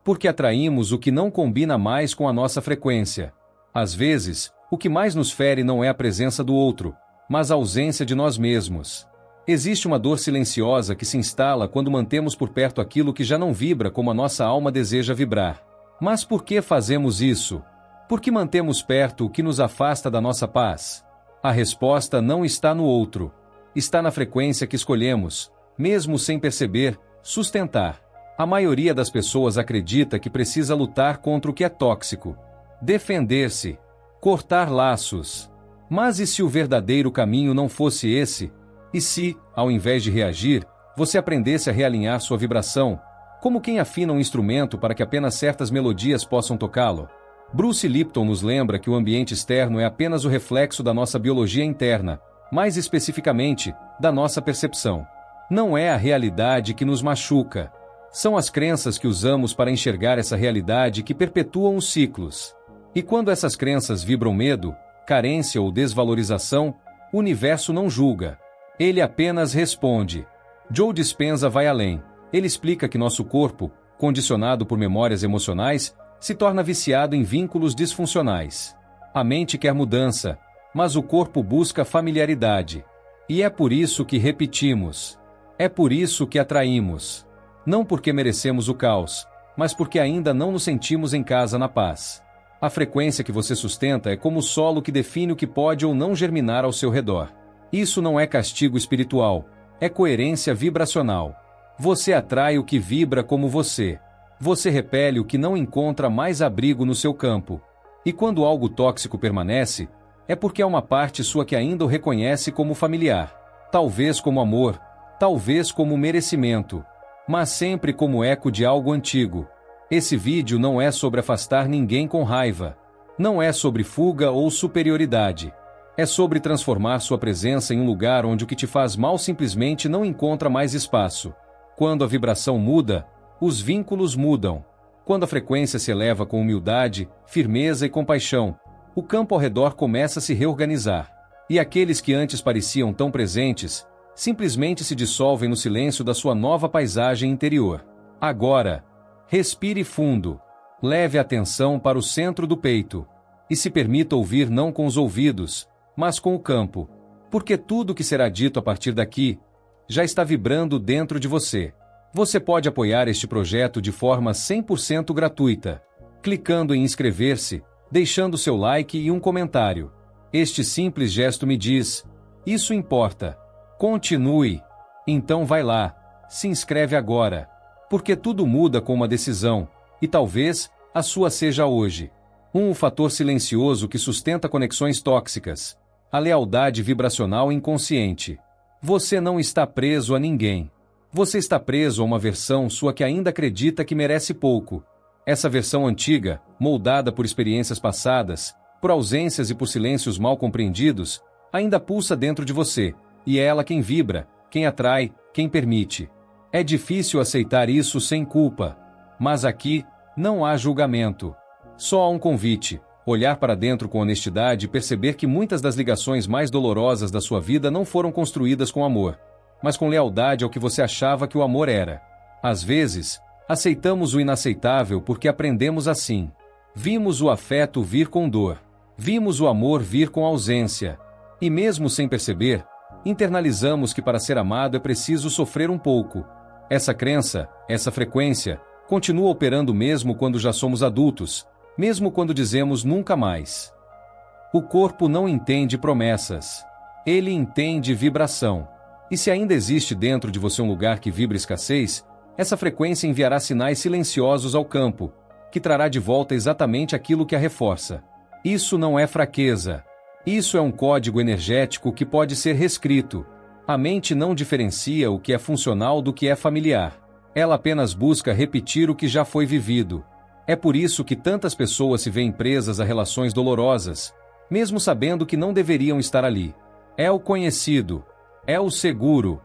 Porque atraímos o que não combina mais com a nossa frequência. Às vezes, o que mais nos fere não é a presença do outro, mas a ausência de nós mesmos. Existe uma dor silenciosa que se instala quando mantemos por perto aquilo que já não vibra como a nossa alma deseja vibrar. Mas por que fazemos isso? Por que mantemos perto o que nos afasta da nossa paz? A resposta não está no outro. Está na frequência que escolhemos, mesmo sem perceber, sustentar. A maioria das pessoas acredita que precisa lutar contra o que é tóxico, defender-se, cortar laços. Mas e se o verdadeiro caminho não fosse esse? E se, ao invés de reagir, você aprendesse a realinhar sua vibração, como quem afina um instrumento para que apenas certas melodias possam tocá-lo? Bruce Lipton nos lembra que o ambiente externo é apenas o reflexo da nossa biologia interna, mais especificamente, da nossa percepção. Não é a realidade que nos machuca. São as crenças que usamos para enxergar essa realidade que perpetuam os ciclos. E quando essas crenças vibram medo, carência ou desvalorização, o universo não julga. Ele apenas responde. Joe Dispenza vai além. Ele explica que nosso corpo, condicionado por memórias emocionais, se torna viciado em vínculos disfuncionais. A mente quer mudança, mas o corpo busca familiaridade. E é por isso que repetimos. É por isso que atraímos. Não porque merecemos o caos, mas porque ainda não nos sentimos em casa na paz. A frequência que você sustenta é como o solo que define o que pode ou não germinar ao seu redor. Isso não é castigo espiritual, é coerência vibracional. Você atrai o que vibra como você. Você repele o que não encontra mais abrigo no seu campo. E quando algo tóxico permanece, é porque há uma parte sua que ainda o reconhece como familiar. Talvez como amor, talvez como merecimento, mas sempre como eco de algo antigo. Esse vídeo não é sobre afastar ninguém com raiva. Não é sobre fuga ou superioridade. É sobre transformar sua presença em um lugar onde o que te faz mal simplesmente não encontra mais espaço. Quando a vibração muda, os vínculos mudam. Quando a frequência se eleva com humildade, firmeza e compaixão, o campo ao redor começa a se reorganizar. E aqueles que antes pareciam tão presentes, simplesmente se dissolvem no silêncio da sua nova paisagem interior. Agora, respire fundo. Leve a atenção para o centro do peito. E se permita ouvir não com os ouvidos, mas com o campo. Porque tudo que será dito a partir daqui já está vibrando dentro de você. Você pode apoiar este projeto de forma 100% gratuita, clicando em inscrever-se, deixando seu like e um comentário. Este simples gesto me diz: isso importa. Continue. Então vai lá, se inscreve agora. Porque tudo muda com uma decisão, e talvez a sua seja hoje. O fator silencioso que sustenta conexões tóxicas. A lealdade vibracional inconsciente. Você não está preso a ninguém. Você está preso a uma versão sua que ainda acredita que merece pouco. Essa versão antiga, moldada por experiências passadas, por ausências e por silêncios mal compreendidos, ainda pulsa dentro de você, e é ela quem vibra, quem atrai, quem permite. É difícil aceitar isso sem culpa. Mas aqui, não há julgamento. Só há um convite: olhar para dentro com honestidade e perceber que muitas das ligações mais dolorosas da sua vida não foram construídas com amor, mas com lealdade ao que você achava que o amor era. Às vezes, aceitamos o inaceitável porque aprendemos assim. Vimos o afeto vir com dor. Vimos o amor vir com ausência. E mesmo sem perceber, internalizamos que para ser amado é preciso sofrer um pouco. Essa crença, essa frequência, continua operando mesmo quando já somos adultos, mesmo quando dizemos nunca mais. O corpo não entende promessas. Ele entende vibração. E se ainda existe dentro de você um lugar que vibra escassez, essa frequência enviará sinais silenciosos ao campo, que trará de volta exatamente aquilo que a reforça. Isso não é fraqueza. Isso é um código energético que pode ser reescrito. A mente não diferencia o que é funcional do que é familiar. Ela apenas busca repetir o que já foi vivido. É por isso que tantas pessoas se veem presas a relações dolorosas, mesmo sabendo que não deveriam estar ali. É o conhecido. É o seguro.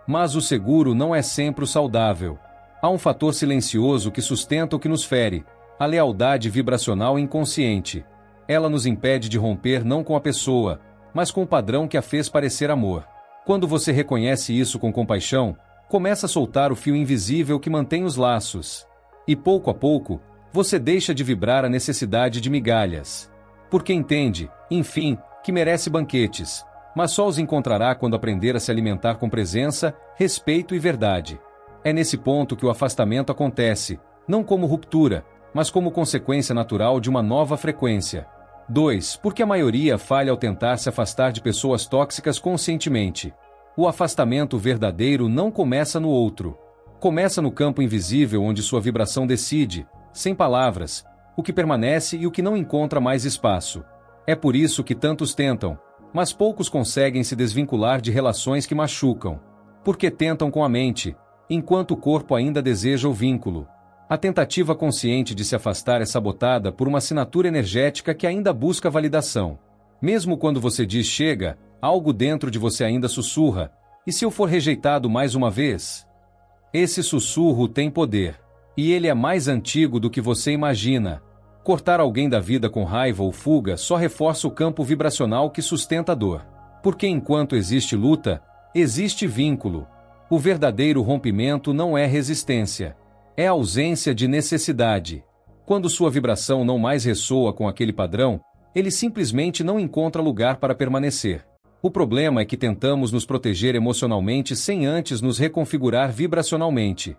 Mas o seguro não é sempre o saudável. Há um fator silencioso que sustenta o que nos fere: a lealdade vibracional inconsciente. Ela nos impede de romper não com a pessoa, mas com o padrão que a fez parecer amor. Quando você reconhece isso com compaixão, começa a soltar o fio invisível que mantém os laços. E pouco a pouco, você deixa de vibrar a necessidade de migalhas. Porque entende, enfim, que merece banquetes, mas só os encontrará quando aprender a se alimentar com presença, respeito e verdade. É nesse ponto que o afastamento acontece, não como ruptura, mas como consequência natural de uma nova frequência. 2. Porque a maioria falha ao tentar se afastar de pessoas tóxicas conscientemente. O afastamento verdadeiro não começa no outro. Começa no campo invisível onde sua vibração decide, sem palavras, o que permanece e o que não encontra mais espaço. É por isso que tantos tentam, mas poucos conseguem se desvincular de relações que machucam. Porque tentam com a mente, enquanto o corpo ainda deseja o vínculo. A tentativa consciente de se afastar é sabotada por uma assinatura energética que ainda busca validação. Mesmo quando você diz chega, algo dentro de você ainda sussurra, e se eu for rejeitado mais uma vez? Esse sussurro tem poder. E ele é mais antigo do que você imagina. Cortar alguém da vida com raiva ou fuga só reforça o campo vibracional que sustenta a dor. Porque enquanto existe luta, existe vínculo. O verdadeiro rompimento não é resistência. É ausência de necessidade. Quando sua vibração não mais ressoa com aquele padrão, ele simplesmente não encontra lugar para permanecer. O problema é que tentamos nos proteger emocionalmente sem antes nos reconfigurar vibracionalmente.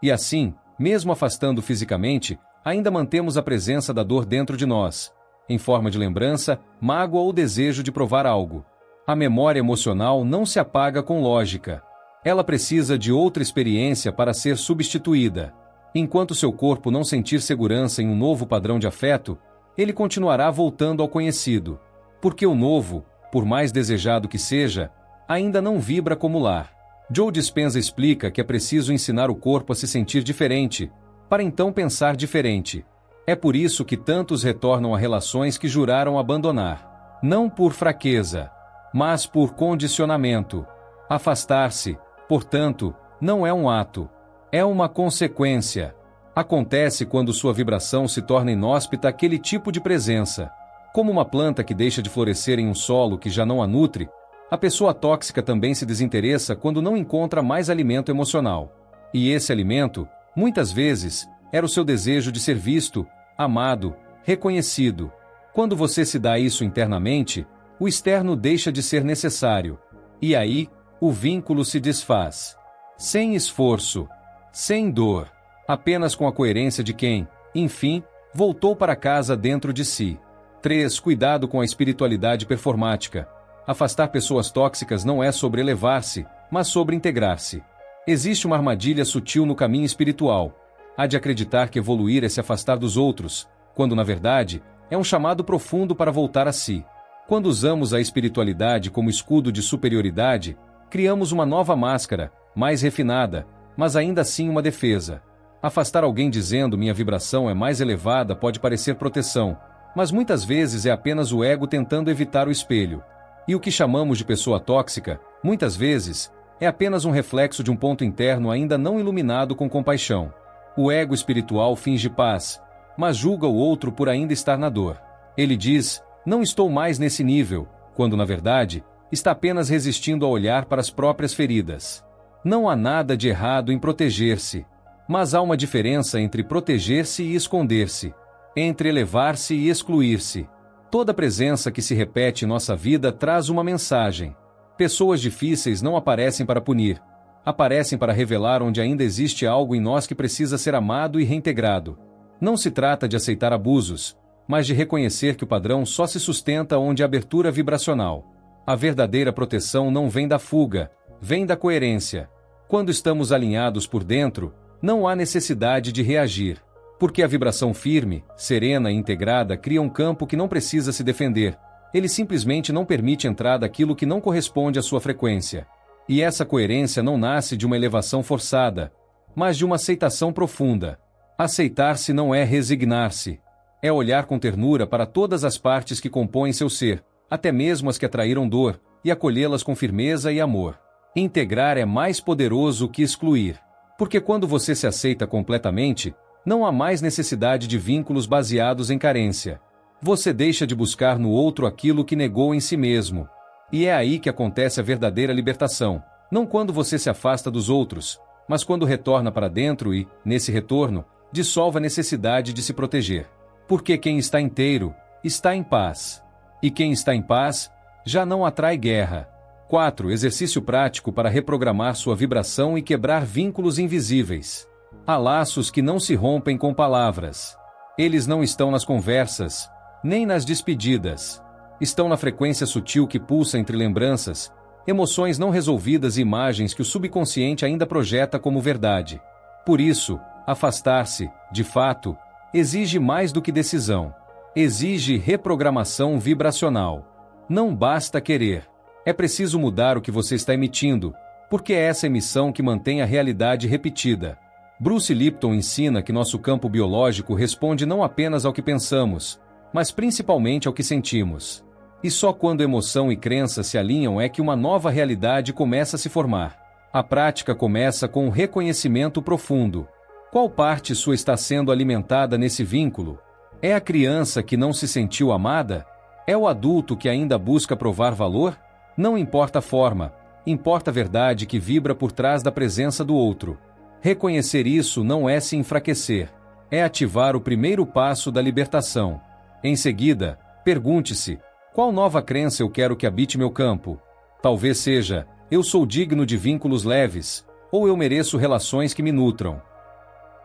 E assim, mesmo afastando fisicamente, ainda mantemos a presença da dor dentro de nós, em forma de lembrança, mágoa ou desejo de provar algo. A memória emocional não se apaga com lógica. Ela precisa de outra experiência para ser substituída. Enquanto seu corpo não sentir segurança em um novo padrão de afeto, ele continuará voltando ao conhecido. Porque o novo, por mais desejado que seja, ainda não vibra como lar. Joe Dispenza explica que é preciso ensinar o corpo a se sentir diferente, para então pensar diferente. É por isso que tantos retornam a relações que juraram abandonar. Não por fraqueza, mas por condicionamento. Afastar-se, portanto, não é um ato. É uma consequência. Acontece quando sua vibração se torna inóspita àquele tipo de presença. Como uma planta que deixa de florescer em um solo que já não a nutre, a pessoa tóxica também se desinteressa quando não encontra mais alimento emocional. E esse alimento, muitas vezes, era o seu desejo de ser visto, amado, reconhecido. Quando você se dá isso internamente, o externo deixa de ser necessário. E aí, o vínculo se desfaz. Sem esforço, sem dor, apenas com a coerência de quem, enfim, voltou para casa dentro de si. 3. Cuidado com a espiritualidade performática. Afastar pessoas tóxicas não é sobre elevar-se, mas sobre integrar-se. Existe uma armadilha sutil no caminho espiritual. Há de acreditar que evoluir é se afastar dos outros, quando na verdade, é um chamado profundo para voltar a si. Quando usamos a espiritualidade como escudo de superioridade, criamos uma nova máscara, mais refinada, mas ainda assim uma defesa. Afastar alguém dizendo minha vibração é mais elevada pode parecer proteção, mas muitas vezes é apenas o ego tentando evitar o espelho. E o que chamamos de pessoa tóxica, muitas vezes, é apenas um reflexo de um ponto interno ainda não iluminado com compaixão. O ego espiritual finge paz, mas julga o outro por ainda estar na dor. Ele diz, não estou mais nesse nível, quando na verdade, está apenas resistindo a olhar para as próprias feridas. Não há nada de errado em proteger-se, mas há uma diferença entre proteger-se e esconder-se, entre elevar-se e excluir-se. Toda presença que se repete em nossa vida traz uma mensagem. Pessoas difíceis não aparecem para punir, aparecem para revelar onde ainda existe algo em nós que precisa ser amado e reintegrado. Não se trata de aceitar abusos, mas de reconhecer que o padrão só se sustenta onde há abertura vibracional. A verdadeira proteção não vem da fuga, vem da coerência. Quando estamos alinhados por dentro, não há necessidade de reagir. Porque a vibração firme, serena e integrada cria um campo que não precisa se defender. Ele simplesmente não permite entrada aquilo que não corresponde à sua frequência. E essa coerência não nasce de uma elevação forçada, mas de uma aceitação profunda. Aceitar-se não é resignar-se. É olhar com ternura para todas as partes que compõem seu ser, até mesmo as que atraíram dor, e acolhê-las com firmeza e amor. Integrar é mais poderoso que excluir. Porque quando você se aceita completamente, não há mais necessidade de vínculos baseados em carência. Você deixa de buscar no outro aquilo que negou em si mesmo. E é aí que acontece a verdadeira libertação, não quando você se afasta dos outros, mas quando retorna para dentro e, nesse retorno, dissolve a necessidade de se proteger. Porque quem está inteiro, está em paz. E quem está em paz, já não atrai guerra. 4. Exercício prático para reprogramar sua vibração e quebrar vínculos invisíveis. Há laços que não se rompem com palavras. Eles não estão nas conversas, nem nas despedidas. Estão na frequência sutil que pulsa entre lembranças, emoções não resolvidas e imagens que o subconsciente ainda projeta como verdade. Por isso, afastar-se, de fato, exige mais do que decisão. Exige reprogramação vibracional. Não basta querer. É preciso mudar o que você está emitindo, porque é essa emissão que mantém a realidade repetida. Bruce Lipton ensina que nosso campo biológico responde não apenas ao que pensamos, mas principalmente ao que sentimos. E só quando emoção e crença se alinham é que uma nova realidade começa a se formar. A prática começa com um reconhecimento profundo. Qual parte sua está sendo alimentada nesse vínculo? É a criança que não se sentiu amada? É o adulto que ainda busca provar valor? Não importa a forma, importa a verdade que vibra por trás da presença do outro. Reconhecer isso não é se enfraquecer, é ativar o primeiro passo da libertação. Em seguida, pergunte-se: qual nova crença eu quero que habite meu campo? Talvez seja: eu sou digno de vínculos leves, ou eu mereço relações que me nutram.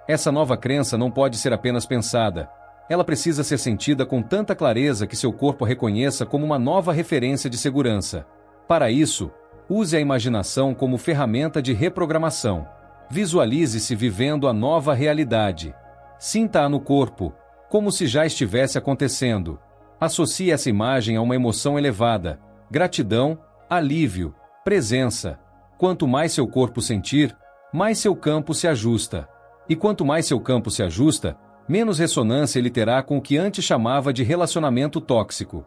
Essa nova crença não pode ser apenas pensada. Ela precisa ser sentida com tanta clareza que seu corpo a reconheça como uma nova referência de segurança. Para isso, use a imaginação como ferramenta de reprogramação. Visualize-se vivendo a nova realidade. Sinta-a no corpo, como se já estivesse acontecendo. Associe essa imagem a uma emoção elevada: gratidão, alívio, presença. Quanto mais seu corpo sentir, mais seu campo se ajusta. E quanto mais seu campo se ajusta, menos ressonância ele terá com o que antes chamava de relacionamento tóxico.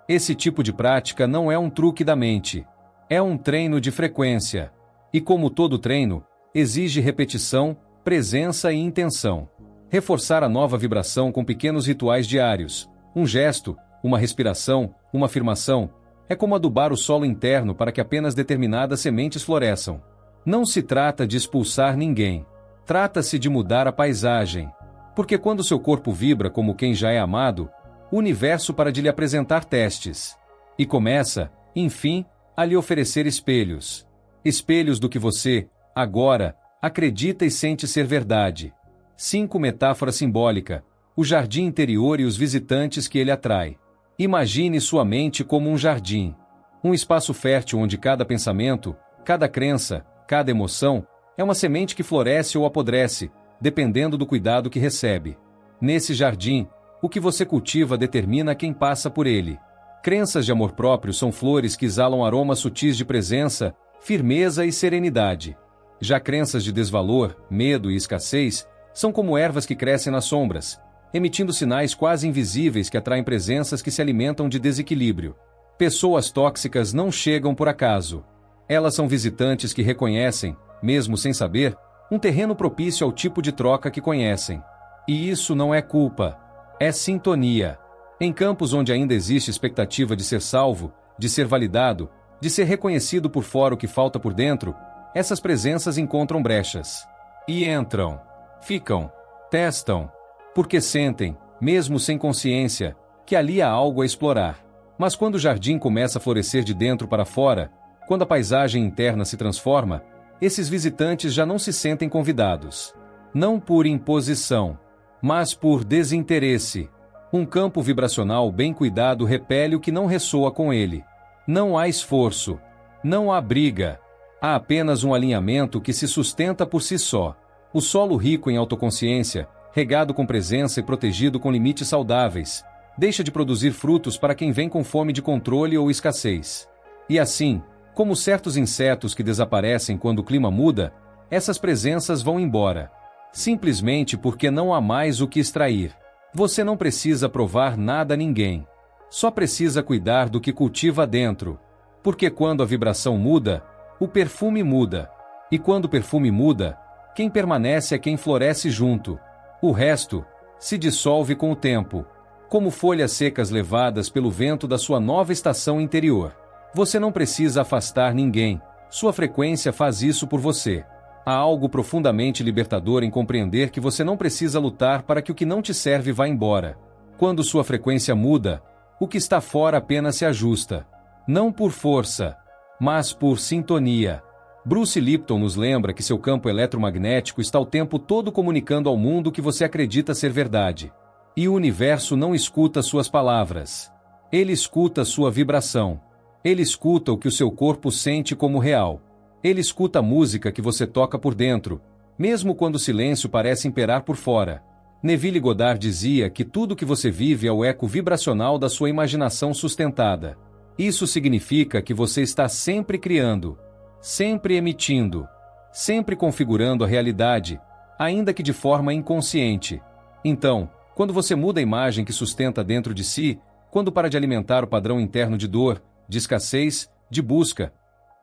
Esse tipo de prática não é um truque da mente. É um treino de frequência. E como todo treino, exige repetição, presença e intenção. Reforçar a nova vibração com pequenos rituais diários. Um gesto, uma respiração, uma afirmação, é como adubar o solo interno para que apenas determinadas sementes floresçam. Não se trata de expulsar ninguém. Trata-se de mudar a paisagem. Porque quando seu corpo vibra como quem já é amado, o universo para de lhe apresentar testes. E começa, enfim, a lhe oferecer espelhos. Espelhos do que você, agora, acredita e sente ser verdade. 5. Metáfora simbólica: o jardim interior e os visitantes que ele atrai. Imagine sua mente como um jardim. Um espaço fértil onde cada pensamento, cada crença, cada emoção, é uma semente que floresce ou apodrece, dependendo do cuidado que recebe. Nesse jardim, o que você cultiva determina quem passa por ele. Crenças de amor próprio são flores que exalam aromas sutis de presença, firmeza e serenidade. Já crenças de desvalor, medo e escassez são como ervas que crescem nas sombras, emitindo sinais quase invisíveis que atraem presenças que se alimentam de desequilíbrio. Pessoas tóxicas não chegam por acaso. Elas são visitantes que reconhecem, mesmo sem saber, um terreno propício ao tipo de troca que conhecem. E isso não é culpa, é sintonia. Em campos onde ainda existe expectativa de ser salvo, de ser validado, de ser reconhecido por fora o que falta por dentro, essas presenças encontram brechas. E entram, ficam, testam, porque sentem, mesmo sem consciência, que ali há algo a explorar. Mas quando o jardim começa a florescer de dentro para fora, quando a paisagem interna se transforma, esses visitantes já não se sentem convidados. Não por imposição, mas por desinteresse. Um campo vibracional bem cuidado repele o que não ressoa com ele. Não há esforço. Não há briga. Há apenas um alinhamento que se sustenta por si só. O solo rico em autoconsciência, regado com presença e protegido com limites saudáveis, deixa de produzir frutos para quem vem com fome de controle ou escassez. E assim, como certos insetos que desaparecem quando o clima muda, essas presenças vão embora. Simplesmente porque não há mais o que extrair. Você não precisa provar nada a ninguém. Só precisa cuidar do que cultiva dentro. Porque quando a vibração muda, o perfume muda. E quando o perfume muda, quem permanece é quem floresce junto. O resto se dissolve com o tempo, como folhas secas levadas pelo vento da sua nova estação interior. Você não precisa afastar ninguém. Sua frequência faz isso por você. Há algo profundamente libertador em compreender que você não precisa lutar para que o que não te serve vá embora. Quando sua frequência muda, o que está fora apenas se ajusta. Não por força, mas por sintonia. Bruce Lipton nos lembra que seu campo eletromagnético está o tempo todo comunicando ao mundo o que você acredita ser verdade. E o universo não escuta suas palavras. Ele escuta sua vibração. Ele escuta o que o seu corpo sente como real. Ele escuta a música que você toca por dentro, mesmo quando o silêncio parece imperar por fora. Neville Goddard dizia que tudo que você vive é o eco vibracional da sua imaginação sustentada. Isso significa que você está sempre criando, sempre emitindo, sempre configurando a realidade, ainda que de forma inconsciente. Então, quando você muda a imagem que sustenta dentro de si, quando para de alimentar o padrão interno de dor, de escassez, de busca,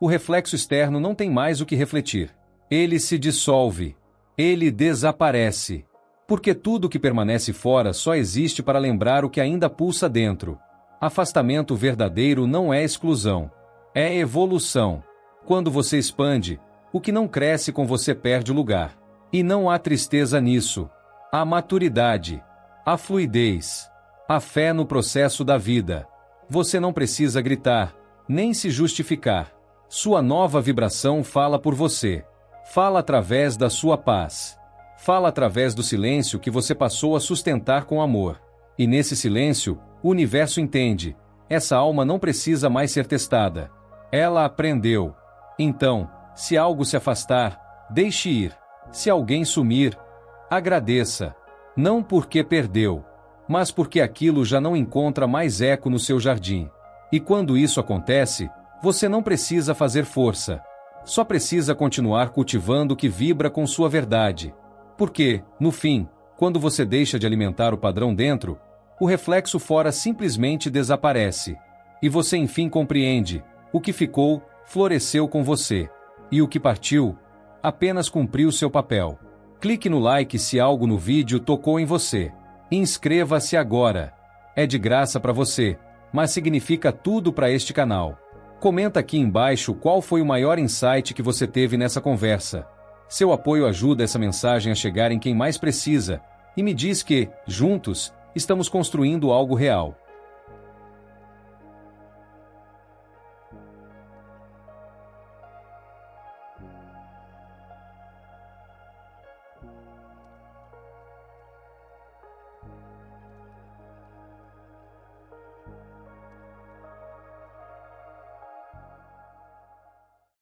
o reflexo externo não tem mais o que refletir. Ele se dissolve. Ele desaparece. Porque tudo que permanece fora só existe para lembrar o que ainda pulsa dentro. Afastamento verdadeiro não é exclusão. É evolução. Quando você expande, o que não cresce com você perde o lugar. E não há tristeza nisso. Há maturidade. Há fluidez. Há fé no processo da vida. Você não precisa gritar, nem se justificar. Sua nova vibração fala por você. Fala através da sua paz. Fala através do silêncio que você passou a sustentar com amor. E nesse silêncio, o universo entende. Essa alma não precisa mais ser testada. Ela aprendeu. Então, se algo se afastar, deixe ir. Se alguém sumir, agradeça. Não porque perdeu, mas porque aquilo já não encontra mais eco no seu jardim. E quando isso acontece, você não precisa fazer força. Só precisa continuar cultivando o que vibra com sua verdade. Porque, no fim, quando você deixa de alimentar o padrão dentro, o reflexo fora simplesmente desaparece. E você enfim compreende: o que ficou, floresceu com você. E o que partiu, apenas cumpriu seu papel. Clique no like se algo no vídeo tocou em você. Inscreva-se agora. É de graça para você, mas significa tudo para este canal. Comenta aqui embaixo qual foi o maior insight que você teve nessa conversa. Seu apoio ajuda essa mensagem a chegar em quem mais precisa e me diz que, juntos, estamos construindo algo real.